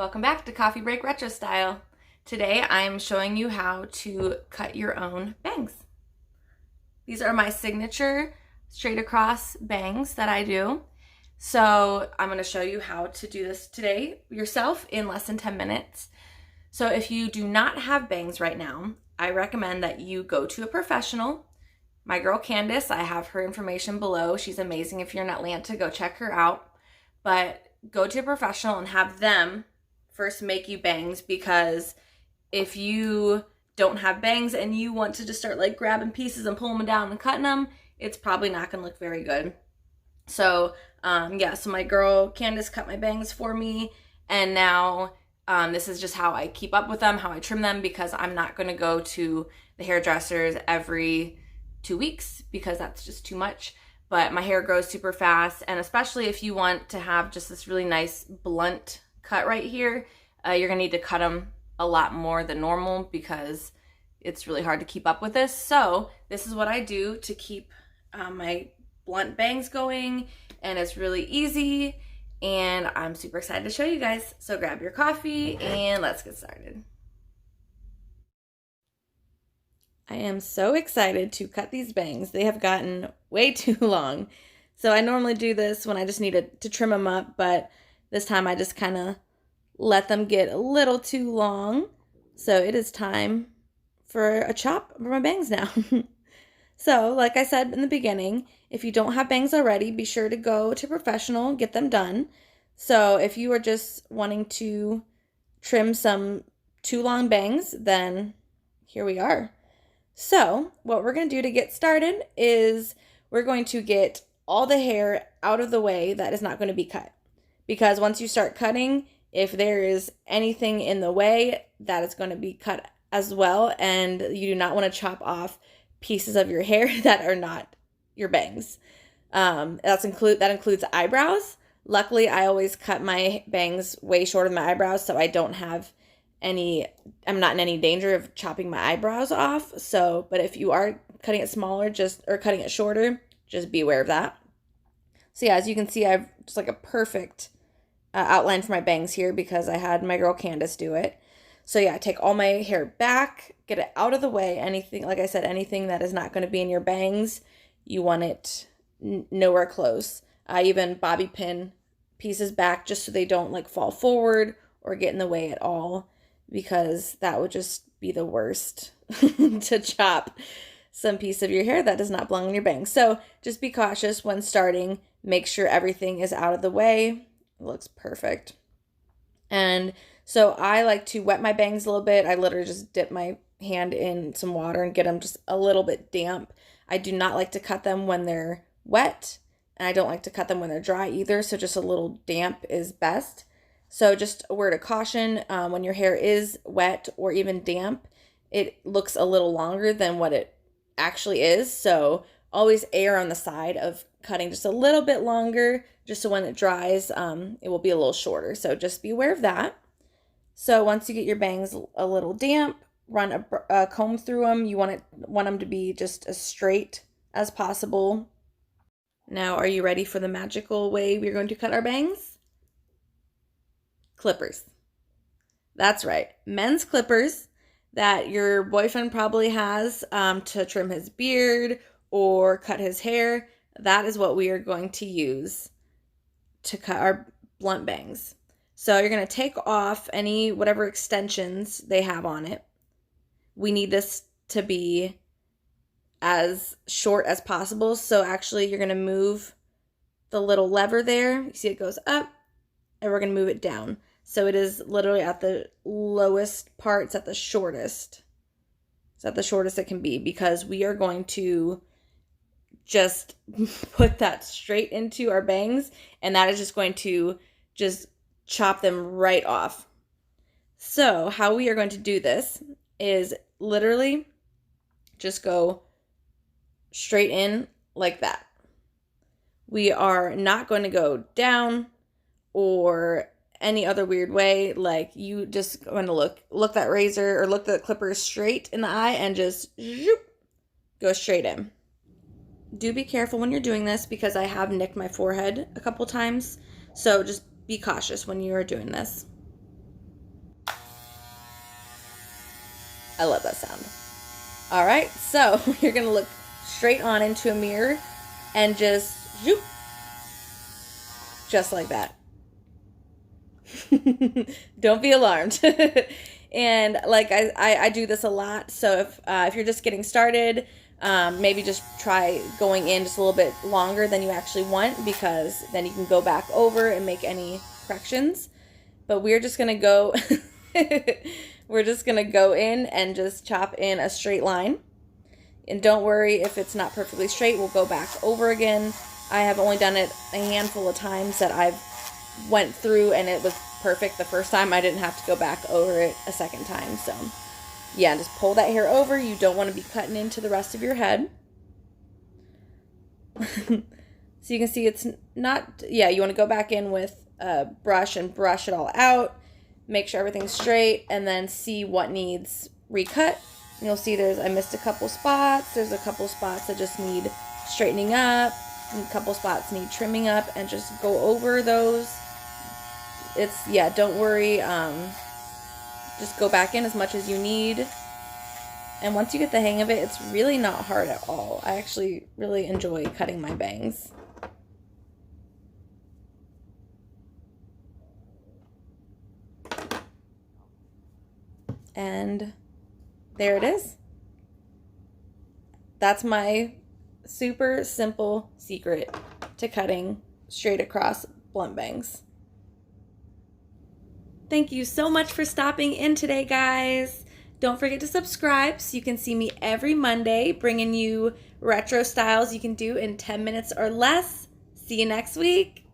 Welcome back to Coffee Break Retro Style. Today I'm showing you how to cut your own bangs. These are my signature straight across bangs that I do. So I'm going to show you how to do this today yourself in less than 10 minutes. So if you do not have bangs right now, I recommend that you go to a professional. My girl Candice, I have her information below. She's amazing. If you're in Atlanta, go check her out. But go to a professional and have them first make you bangs, because if you don't have bangs and you want to just start like grabbing pieces and pulling them down and cutting them, it's probably not going to look very good. So so my girl Candice cut my bangs for me, and now this is just how I keep up with them, how I trim them, because I'm not going to go to the hairdressers every 2 weeks because that's just too much. But my hair grows super fast, and especially if you want to have just this really nice blunt cut right here, you're gonna need to cut them a lot more than normal because it's really hard to keep up with this. So this is what I do to keep my blunt bangs going, and it's really easy, and I'm super excited to show you guys. So grab your coffee and let's get started. I am so excited to cut these bangs. They have gotten way too long. So I normally do this when I just needed to trim them up, but this time I just kind of let them get a little too long. So it is time for a chop for my bangs now. So like I said in the beginning, if you don't have bangs already, be sure to go to a professional, get them done. So if you are just wanting to trim some too long bangs, then here we are. So what we're going to do to get started is we're going to get all the hair out of the way that is not going to be cut. Because once you start cutting, if there is anything in the way, that is going to be cut as well. And you do not want to chop off pieces of your hair that are not your bangs. That includes eyebrows. Luckily, I always cut my bangs way shorter than my eyebrows, so I don't have I'm not in any danger of chopping my eyebrows off. So, but if you are cutting it smaller, or cutting it shorter, just be aware of that. So yeah, as you can see, I've just like a perfect outline for my bangs here because I had my girl Candice do it. So yeah, take all my hair back, get it out of the way. Anything, like I said, anything that is not going to be in your bangs, you want it nowhere close. I even bobby pin pieces back just so they don't like fall forward or get in the way at all, because that would just be the worst to chop some piece of your hair that does not belong in your bangs. So just be cautious when starting. Make sure everything is out of the way. It looks perfect. And so I like to wet my bangs a little bit. I literally just dip my hand in some water and get them just a little bit damp. I do not like to cut them when they're wet, and I don't like to cut them when they're dry either. So just a little damp is best. So just a word of caution, when your hair is wet or even damp, it looks a little longer than what it actually is. So always err on the side of cutting just a little bit longer, just so when it dries, it will be a little shorter. So just be aware of that. So once you get your bangs a little damp, run a comb through them. You want them to be just as straight as possible. Now, are you ready for the magical way we're going to cut our bangs? Clippers. That's right. Men's clippers that your boyfriend probably has to trim his beard or cut his hair. That is what we are going to use to cut our blunt bangs. So you're going to take off whatever extensions they have on it. We need this to be as short as possible. So actually you're going to move the little lever there. You see it goes up, and we're going to move it down. So it is literally at the lowest part. It's at the shortest. It's at the shortest it can be, because we are going to just put that straight into our bangs, and that is just going to just chop them right off. So how we are going to do this is literally just go straight in like that. We are not going to go down or any other weird way. Like, you just going to look that razor or look the clipper straight in the eye and just go straight in. Do be careful when you're doing this, because I have nicked my forehead a couple times. So just be cautious when you are doing this. I love that sound. All right, so you're going to look straight on into a mirror and just zoop, just like that. Don't be alarmed. And like I do this a lot, so if you're just getting started, maybe just try going in just a little bit longer than you actually want, because then you can go back over and make any corrections. But we're just gonna go we're just gonna go in and just chop in a straight line. And don't worry if it's not perfectly straight, we'll go back over again. I have only done it a handful of times that I've went through and it was perfect the first time. I didn't have to go back over it a second time. So yeah, just pull that hair over. You don't want to be cutting into the rest of your head. So you can see it's not, yeah, you want to go back in with a brush and brush it all out. Make sure everything's straight and then see what needs recut. And you'll see I missed a couple spots. There's a couple spots that just need straightening up. And a couple spots need trimming up, and just go over those. Yeah, don't worry. Just go back in as much as you need. And once you get the hang of it, it's really not hard at all. I actually really enjoy cutting my bangs. And there it is. That's my super simple secret to cutting straight across blunt bangs. Thank you so much for stopping in today, guys. Don't forget to subscribe so you can see me every Monday bringing you retro styles you can do in 10 minutes or less. See you next week.